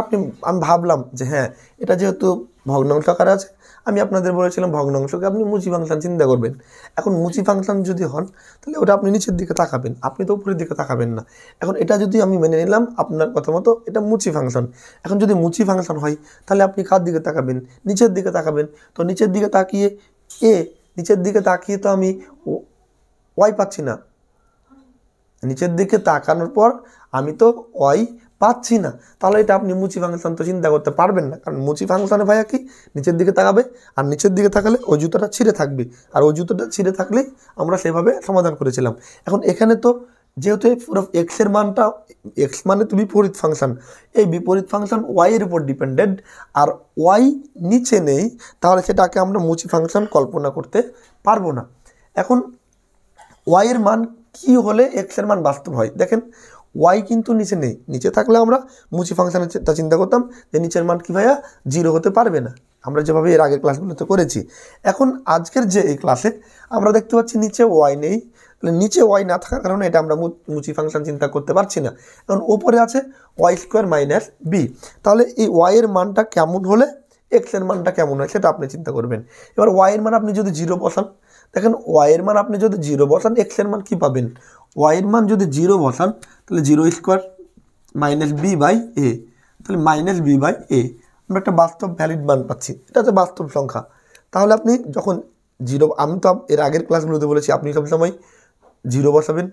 আমি ভাবলাম যে হ্যাঁ এটা যেহেতু ভগ্নাংশ আকারে আছে, আমি আপনাদের বলেছিলাম ভগ্নাংশকে আপনি মুচি ফাংশন চিন্তা করবেন। এখন মুচি ফাংশন যদি হন তাহলে ওটা আপনি নিচের দিকে তাকাবেন, আপনি তো উপরের দিকে তাকাবেন না। এখন এটা যদি আমি মেনে নিলাম আপনার কথা মতো এটা মুচি ফাংশন, এখন যদি মুচি ফাংশন হয় তাহলে আপনি কার দিকে তাকাবেন? নিচের দিকে তাকাবেন। তো নিচের দিকে তাকিয়ে নিচের দিকে তাকিয়ে তো আমি ওয়াই পাচ্ছি না, নিচের দিকে তাকানোর পর আমি তো ওয়াই পাচ্ছি না, তাহলে এটা আপনি মুচি ফাংশন তো চিন্তা করতে পারবেন না। কারণ মুচি ফাংশনে ভাইয়া কি নিচের দিকে তাকাবে, আর নিচের দিকে তাকালে ওই জুতোটা ছিঁড়ে থাকবে, আর ওই জুতোটা ছিঁড়ে থাকলেই আমরা সেভাবে সমাধান করেছিলাম। এখন এখানে তো যেহেতু এই পুরো এক্সের মানটা এক্স মানে তো বিপরীত ফাংশন, এই বিপরীত ফাংশন ওয়াইয়ের উপর ডিপেন্ডেন্ট, আর ওয়াই নিচে নেই, তাহলে সেটাকে আমরা মুচি ফাংশন কল্পনা করতে পারবো না। এখন ওয়াইয়ের মান কি হলে এক্সের মান বাস্তব হয়? দেখেন ওয়াই কিন্তু নিচে নেই, নিচে থাকলে আমরা মুচি ফাংশনের চিন্তা করতাম যে নিচের মান কি ভাইয়া 0 হতে পারবে না, আমরা যেভাবে এর আগের ক্লাসগুলোতে করেছি। এখন আজকের যে এই ক্লাসে আমরা দেখতে পাচ্ছি নিচে ওয়াই নেই, তাহলে নিচে ওয়াই না থাকার কারণে এটা আমরা মুচি ফাংশন চিন্তা করতে পারছি না। এখন ওপরে আছে ওয়াই স্কোয়ার মাইনাস বি, তাহলে এই ওয়াইয়ের মানটা কেমন হলে এক্সের মানটা কেমন হয় সেটা আপনি চিন্তা করবেন। এবার ওয়াইয়ের মান আপনি যদি 0 বসান, দেখেন ওয়াইয়ের মান আপনি যদি 0 বসান এক্সের মান কী পাবেন? ওয়াইয়ের মান যদি 0 বসান তাহলে 0 square minus B by A, তাহলে মাইনাস বি বাই এ, আমরা একটা বাস্তব ভ্যালিড মান পাচ্ছি, এটা হচ্ছে বাস্তব সংখ্যা। তাহলে আপনি যখন 0, আমি তো এর আগের ক্লাসগুলোতে বলেছি আপনি সবসময় 0 বসাবেন,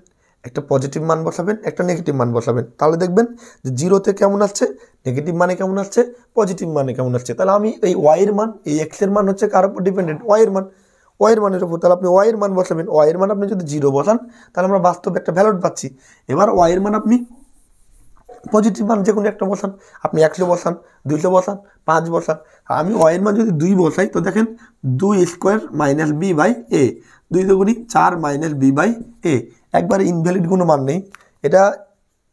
একটা পজিটিভ মান বসাবেন, একটা নেগেটিভ মান বসাবেন, তাহলে দেখবেন যে 0তে কেমন আসছে, নেগেটিভ মানে কেমন আসছে, পজিটিভ মানে কেমন আসছে। তাহলে আমি এই ওয়াইয়ের মান, এই এক্সের মান হচ্ছে কার উপর ডিপেন্ডেন্ট? ওয়াইয়ের মান, ওয়াইয়ের মানের উপর। তাহলে আপনি ওয়াইয়ের মান বসাবেন, ওয়াইয়ের মান আপনি যদি 0 বসান তাহলে আমরা বাস্তবে একটা ভ্যালুড পাচ্ছি। এবার ওয়াইয়ের মান আপনি পজিটিভ মান যে কোনো একটা বসান, আপনি 100 বসান, 200 বসান, 5 বসান। আমি ওয়াইয়ের মান যদি 2 বসাই তো দেখেন 2 স্কোয়ার মাইনাস বি বাই এ, 2 দুগুণি 4 মাইনাস বি বাই এ, একবারে ইনভ্যালিড কোনো মান নেই, এটা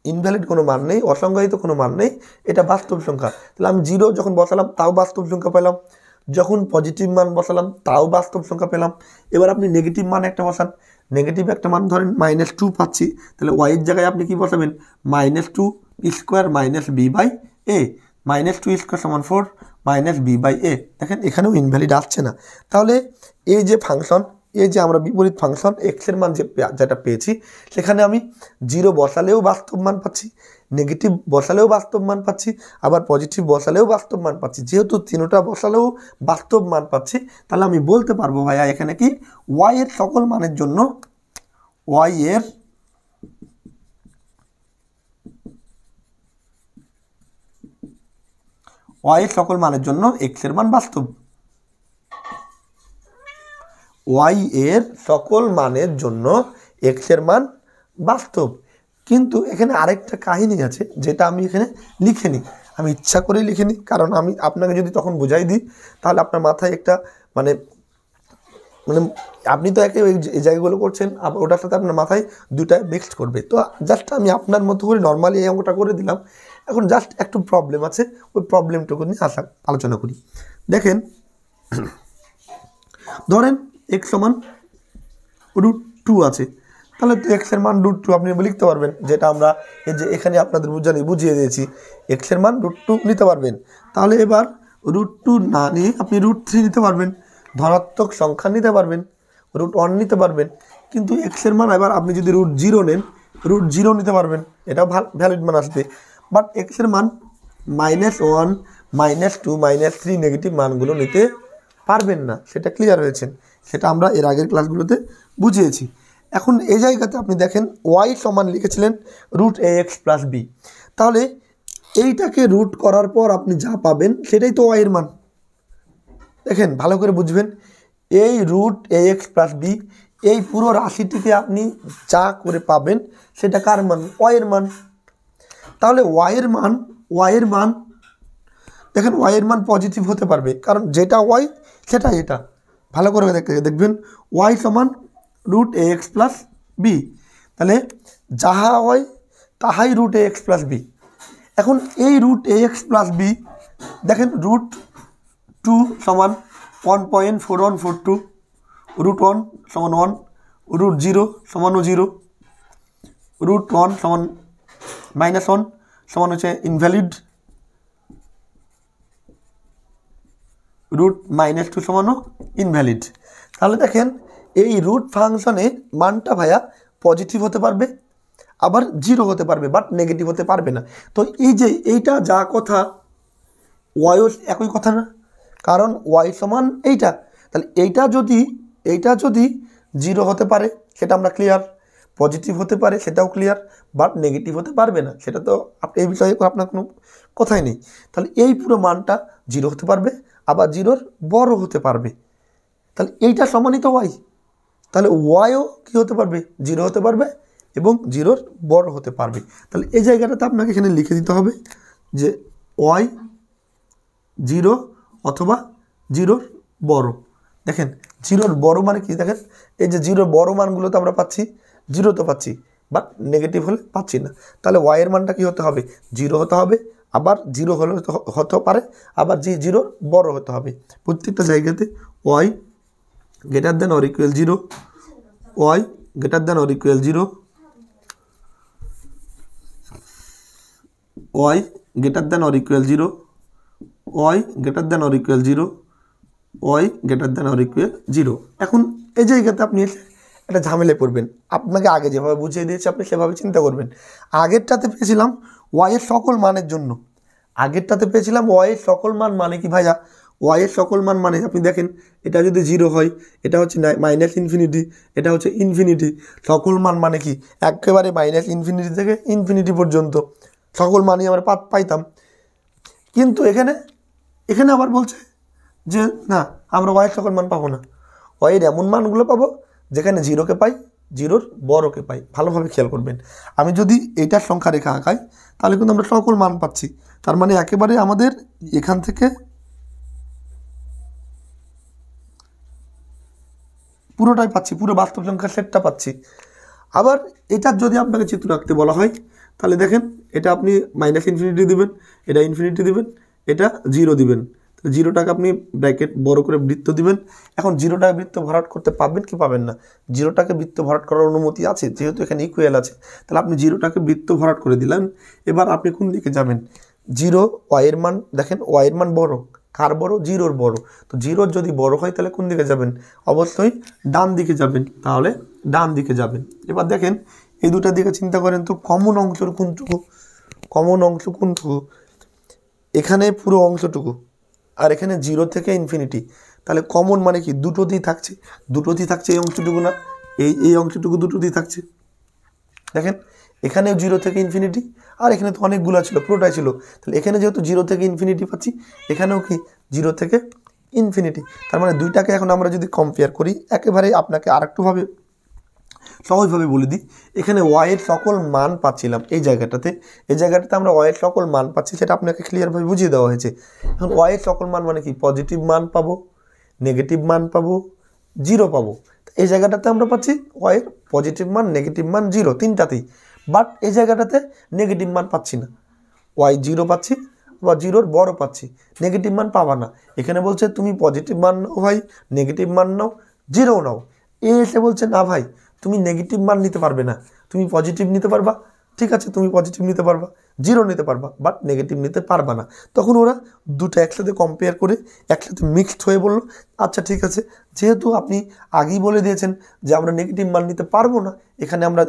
ইনভ্যালিড কোনো মান নেই, অসংজ্ঞায়িত কোনো মান নেই, এটা বাস্তব সংখ্যা। তাহলে আমি 0 যখন বসালাম তাও বাস্তব সংখ্যা পেলাম, যখন পজিটিভ মান বসালাম তাও বাস্তব সংখ্যা পেলাম। এবার আপনি নেগেটিভ মান একটা বসান, নেগেটিভ একটা মান ধরেন -2 পাচ্ছি, তাহলে ওয়াইয়ের জায়গায় আপনি কি বসাবেন? -2 square minus B by A, -2 square সমান 4 মাইনাস বি বাই এ। দেখেন এখানেও ইনভ্যালিড আসছে না। তাহলে এই যে ফাংশন, এই যে আমরা বিপরীত ফাংশন এক্সের মান যেটা পেয়েছি, সেখানে আমি 0 বসালেও বাস্তব মান পাচ্ছি, নেগেটিভ বসালেও বাস্তব মান পাচ্ছি, আবার পজিটিভ বসালেও বাস্তব মান পাচ্ছি। যেহেতু তিনটা বসালেও বাস্তব মান পাচ্ছি, তাহলে আমি বলতে পারবো ভাইয়া এখানে কি ওয়াই এর সকল মানের জন্য ওয়াই এর সকল মানের জন্য এক্স এর মান বাস্তব। ওয়াই এর সকল মানের জন্য এক্স এর মান বাস্তব। কিন্তু এখানে আরেকটা কাহিনী আছে যেটা আমি এখানে লিখিনি, আমি ইচ্ছা করেই লিখিনি, কারণ আমি আপনাকে যদি তখন বুঝাই দিই তাহলে আপনার মাথায় একটা মানে আপনি তো একে এই জায়গাগুলো করছেন, ওটার সাথে আপনার মাথায় দুইটা মিক্সড করবে। তো জাস্ট আমি আপনার মতো করে নর্মালি এই অঙ্কটা করে দিলাম। এখন জাস্ট একটু প্রবলেম আছে, ওই প্রবলেমটুকু নিয়ে আলোচনা করি। দেখেন ধরেন এক্স সমান √2 আছে, তাহলে তো এক্সের মান √2 আপনি লিখতে পারবেন, যেটা আমরা এই যে এখানে আপনাদের বুঝিয়ে দিয়েছি, এক্সের মান √2 নিতে পারবেন। তাহলে এবার √2 না নিয়ে আপনি √3 নিতে পারবেন, ধনাত্মক সংখ্যা নিতে পারবেন, √1 নিতে পারবেন। কিন্তু এক্সের মান এবার আপনি যদি √0 নেন, √0 নিতে পারবেন, এটা ভ্যালিড মান আসবে। বাট এক্সের মান -1, -2, -3 নেগেটিভ মানগুলো নিতে পারবেন না, সেটা ক্লিয়ার হয়েছে, সেটা আমরা এর আগের ক্লাসগুলোতে বুঝিয়েছি। এখন এই জায়গাতে আপনি দেখেন ওয়াই সমান লিখেছিলেন √ax + b, তাহলে এইটাকে রুট করার পর আপনি যা পাবেন সেটাই তো ওয়াইয়ের মান। দেখেন ভালো করে বুঝবেন, এই √ax + b, এই পুরো রাশিটিতে আপনি যা করে পাবেন সেটা কার মান? ওয়াইয়ের মান। তাহলে ওয়াইয়ের মান দেখেন ওয়াইয়ের মান পজিটিভ হতে পারবে, কারণ যেটা ওয়াই সেটা এটা। ভালো করে দেখবেন ওয়াই সমান √ax + b, তাহলে যাহা হয় তাহাই √ax + b। এখন এই √ax + b দেখেন √2 সমান 1.4142, √1 সমান 1, √0 সমানও 0, √1 সমান -1 সমান হচ্ছে ইনভ্যালিড, √-2 সমানও ইনভ্যালিড। তাহলে দেখেন এই রুট ফাংশনে মানটা ভাইয়া পজিটিভ হতে পারবে, আবার 0 হতে পারবে, বাট নেগেটিভ হতে পারবে না। তো এই যে এইটা যা কথা, ওয়াইও একই কথা না, কারণ ওয়াই সমান এইটা, তাহলে এইটা যদি 0 হতে পারে সেটা আমরা ক্লিয়ার, পজিটিভ হতে পারে সেটাও ক্লিয়ার, বাট নেগেটিভ হতে পারবে না, সেটা তো এই বিষয়ে আপনার কোনো কথাই নেই। তাহলে এই পুরো মানটা 0 হতে পারবে, আবার 0-র বড় হতে পারবে, তাহলে এইটা সমানই তো ওয়াই। তাহলে ওয়াইও কী হতে পারবে? 0 হতে পারবে, এবং জিরোর বড় হতে পারবে। তাহলে এই জায়গাটাতে আপনাকে এখানে লিখে দিতে হবে যে ওয়াই জিরো অথবা জিরোর বড়। দেখেন জিরোর বড় মানে কি, দেখেন এই যে জিরোর বড় মানগুলো তো আমরা পাচ্ছি, জিরো তো পাচ্ছি, বাট নেগেটিভ হলে পাচ্ছি না। তাহলে ওয়াইয়ের মানটা কী হতে হবে, জিরো হতে হবে, আবার জিরো হলে হতে পারে, আবার জিরোর বড় হতে হবে। প্রত্যেকটা জায়গাতে y greater than or equal zero, y greater than or equal zero, y greater than or equal zero, y greater than or equal zero, y greater than or equal zero. এখন এই জায়গাতে আপনি একটা ঝামেলায় পড়বেন। আপনাকে আগে যেভাবে বুঝিয়ে দিয়েছি আপনি সেভাবে চিন্তা করবেন। আগেরটাতে পেয়েছিলাম ওয়াইয়ের সকল মানের জন্য, আগেরটাতে পেয়েছিলাম ওয়াইয়ের সকল মান মানে কি ভাইয়া, ওয়াইয়ের সকল মান মানে আপনি দেখেন এটা যদি জিরো হয় এটা হচ্ছে মাইনাস ইনফিনিটি, এটা হচ্ছে ইনফিনিটি। সকল মান মানে কি, একেবারে মাইনাস ইনফিনিটি থেকে ইনফিনিটি পর্যন্ত সকল মানই আমরা পাইতাম। কিন্তু এখানে আবার বলছে যে না, আমরা ওয়াইয়ের সকল মান পাবো না, ওয়াইয়ের এমন মানগুলো পাবো যেখানে জিরোকে পাই, জিরোর বড়কে পাই। ভালোভাবে খেয়াল করবেন, আমি যদি এইটার সংখ্যা রেখা আঁকাই তাহলে কিন্তু আমরা সকল মান পাচ্ছি। তার মানে একেবারে আমাদের এখান থেকে পুরোটাই পাচ্ছি, পুরো বাস্তব সংখ্যার সেটটা পাচ্ছি। আবার এটার যদি আপনাকে চিত্র আঁকতে বলা হয় তাহলে দেখেন এটা আপনি মাইনাস ইনফিনিটি দিবেন, এটা ইনফিনিটি দিবেন, এটা জিরো দিবেন। জিরোটাকে আপনি ব্র্যাকেট বড় করে বৃত্ত দিবেন। এখন জিরোটাকে বৃত্ত ভরাট করতে পারবেন কি পাবেন না, জিরোটাকে বৃত্ত ভরাট করার অনুমতি আছে যেহেতু এখানে ইকুয়াল আছে। তাহলে আপনি জিরোটাকে বৃত্ত ভরাট করে দিলেন। এবার আপনি কোন দিকে যাবেন, জিরো ওয়াইয়ের মান, দেখেন ওয়াইয়ের মান বড়, কার বড়, জিরোর বড়। তো জিরোর যদি বড় হয় তাহলে কোন দিকে যাবেন, অবশ্যই ডান দিকে যাবেন। তাহলে ডান দিকে যাবেন। এবার দেখেন এই দুটার দিকে চিন্তা করেন তো কমন অংশ কোনটুকু, কমন অংশ কোনটুকু, এখানে পুরো অংশটুকু, আর এখানে জিরো থেকে ইনফিনিটি। তাহলে কমন মানে কি, দুটোতেই থাকছে, দুটোতেই থাকছে এই অংশটুকু না, এই অংশটুকু দুটোতেই থাকছে। দেখেন এখানেও জিরো থেকে ইনফিনিটি, আর এখানে তো অনেকগুলো ছিল, পুরোটাই ছিল। তাহলে এখানে যেহেতু জিরো থেকে ইনফিনিটি পাচ্ছি, এখানেও কি জিরো থেকে ইনফিনিটি। তার মানে দুইটাকে এখন আমরা যদি কম্পেয়ার করি, একেবারে আপনাকে আরেকটুভাবে সহজভাবে বলে দিই, এখানে ওয়াইয়ের সকল মান পাচ্ছিলাম এই জায়গাটাতে আমরা ওয়াইয়ের সকল মান পাচ্ছি, সেটা আপনাকে ক্লিয়ারভাবে বুঝিয়ে দেওয়া হয়েছে। এখন ওয়াইয়ের সকল মান মানে কি, পজিটিভ মান পাবো, নেগেটিভ মান পাবো, জিরো পাবো। এই জায়গাটাতে আমরা পাচ্ছি ওয়াইয়ের পজিটিভ মান, নেগেটিভ মান, জিরো, তিনটাতেই। বাট এই জায়গাটাতে নেগেটিভ মান পাচ্ছি না, ওয়াই জিরো পাচ্ছি বা জিরোর বড় পাচ্ছি, নেগেটিভ মান পাবা না। এখানে বলছে তুমি পজিটিভ মান নাও ভাই, নেগেটিভ মান নাও, জিরো নাও। এসে বলছে না ভাই তুমি নেগেটিভ মান নিতে পারবে না, তুমি পজিটিভ নিতে পারবা, ঠিক আছে তুমি পজিটিভ নিতে পারবা, জিরো নিতে পারবা, বাট নেগেটিভ নিতে পারবা না। তখন ওরা দুটো একসাথে কম্পেয়ার করে একসাথে মিক্সড হয়ে বলল আচ্ছা ঠিক আছে, যেহেতু আপনি আগেই বলে দিয়েছেন যে আমরা নেগেটিভ মান নিতে পারবো না, এখানে আমরা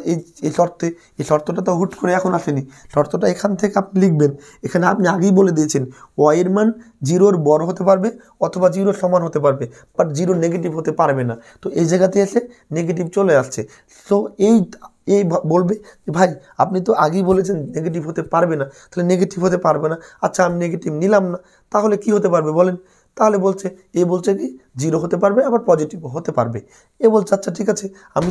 এই শর্তটা তো হুট করে এখন আসেনি, শর্তটা এখান থেকে আপনি লিখবেন। এখানে আপনি আগেই বলে দিয়েছেন ওয়াইয়ের মান জিরোর বড় হতে পারবে অথবা জিরোর সমান হতে পারবে, বাট জিরো নেগেটিভ হতে পারবে না। তো এই জায়গাতে এসে নেগেটিভ চলে আসছে। তো এই বলবে যে ভাই আপনি তো আগেই বলেছেন নেগেটিভ হতে পারবে না, তাহলে নেগেটিভ হতে পারবে না, আচ্ছা আমি নেগেটিভ নিলাম না, তাহলে কি হতে পারবে বলেন। তাহলে বলছে বলছে কি জিরো হতে পারবে আবার পজিটিভও হতে পারবে। বলছে আচ্ছা ঠিক আছে, আমি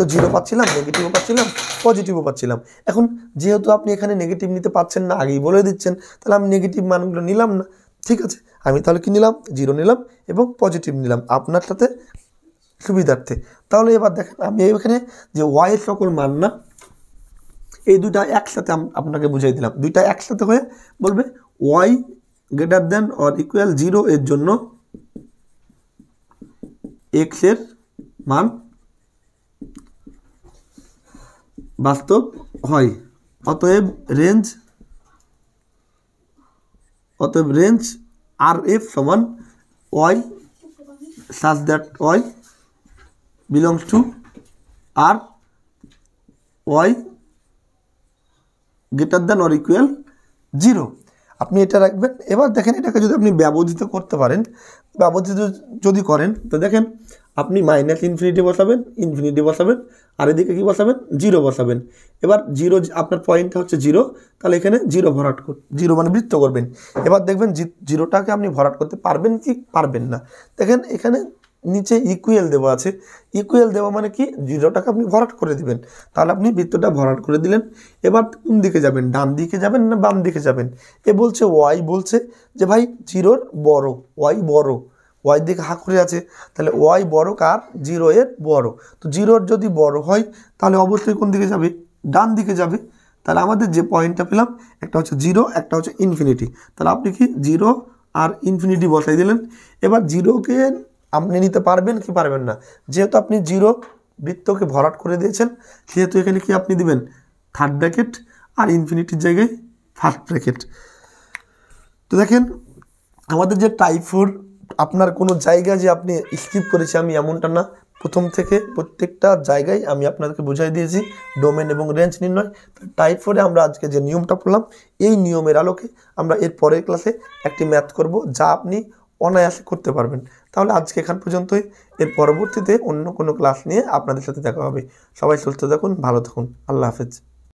তো জিরো পাচ্ছিলাম, নেগেটিভও পাচ্ছিলাম, পজিটিভও পাচ্ছিলাম। এখন যেহেতু আপনি এখানে নেগেটিভ নিতে পারছেন না, আগেই বলে দিচ্ছেন, তাহলে আমি নেগেটিভ মানগুলো নিলাম না। ঠিক আছে, আমি তাহলে কি নিলাম, জিরো নিলাম এবং পজিটিভ নিলাম আপনার সাথে সুবিধার্থে। তাহলে এবার দেখেন আমি এখানে যে ওয়াইয়ের সকল মান না, এই দুইটা একসাথে আপনাকে বুঝিয়ে দিলাম, দুইটা একসাথে হয়ে বলবে y greater than or equal zero এর জন্য এক্স এর মান বাস্তব হয়। অতএব রেঞ্জ আর এফ সমান y such that y belongs to R, y greater than or equal 0। আপনি এটা রাখবেন। এবার দেখেন এটাকে যদি আপনি ব্যবহৃত করতে পারেন, ব্যবহৃত যদি করেন তো দেখেন আপনি মাইনাস ইনফিনিটি বসাবেন আর এদিকে কি বসাবেন, জিরো বসাবেন। এবার জিরো আপনার পয়েন্টটা হচ্ছে জিরো, তাহলে এখানে জিরো ভরাট জিরো মানে বৃত্ত করবেন। এবার দেখবেন জিরোটাকে আপনি ভরাট করতে পারবেন কি পারবেন না। দেখেন এখানে নিচে ইকুয়াল দেওয়া আছে, ইকুয়াল দেওয়া মানে কি 0টাকে আপনি ভরাট করে দিবেন। তাহলে আপনি বৃত্তটা ভরাট করে দিলেন। এবার কোন দিকে যাবেন, ডান দিকে যাবেন না বাম দিকে যাবেন? এ বলছে ওয়াই বলছে যে ভাই 0-র বড়, ওয়াই বড়, ওয়াই দিকে হা করে আছে, তাহলে ওয়াই বড় কার, 0 এর বড়। তো 0-র যদি বড় হয় তাহলে অবশ্যই কোন দিকে যাবে, ডান দিকে যাবে। তাহলে আমাদের যে পয়েন্টটা পেলাম একটা হচ্ছে 0, একটা হচ্ছে ইনফিনিটি। তাহলে আপনি কি 0 আর ইনফিনিটি বসাই দিলেন। এবার 0কে আপনি নিতে পারবেন কি পারবেন না? যেহেতু আপনি 0 বৃত্তকে ভরাট করে দিয়েছেন, সেহেতু এখানে কি আপনি দিবেন থার্ড ব্র্যাকেট, আর ইনফিনিটির জায়গায় ফার্স্ট ব্র্যাকেট। তো দেখেন আমাদের যে টাইপ 4, আপনার কোনো জায়গায় যে আপনি স্কিপ করেছি আমি এমনটা না, প্রথম থেকে প্রত্যেকটা জায়গায় আমি আপনাদেরকে বুঝাই দিয়েছি ডোমেন এবং রেঞ্জ নির্ণয়। টাইপ 4-এ আমরা আজকে যে নিয়মটা পড়লাম, এই নিয়মের আলোকে আমরা এর পরের ক্লাসে একটি ম্যাথ করব, যা আপনি অনায়াসে করতে পারবেন। তাহলে আজকে এখান পর্যন্তই, এর পরবর্তীতে অন্য কোনো ক্লাস নিয়ে আপনাদের সাথে দেখা হবে। সবাই সুস্থ থাকুন, ভালো থাকুন, আল্লাহ হাফেজ।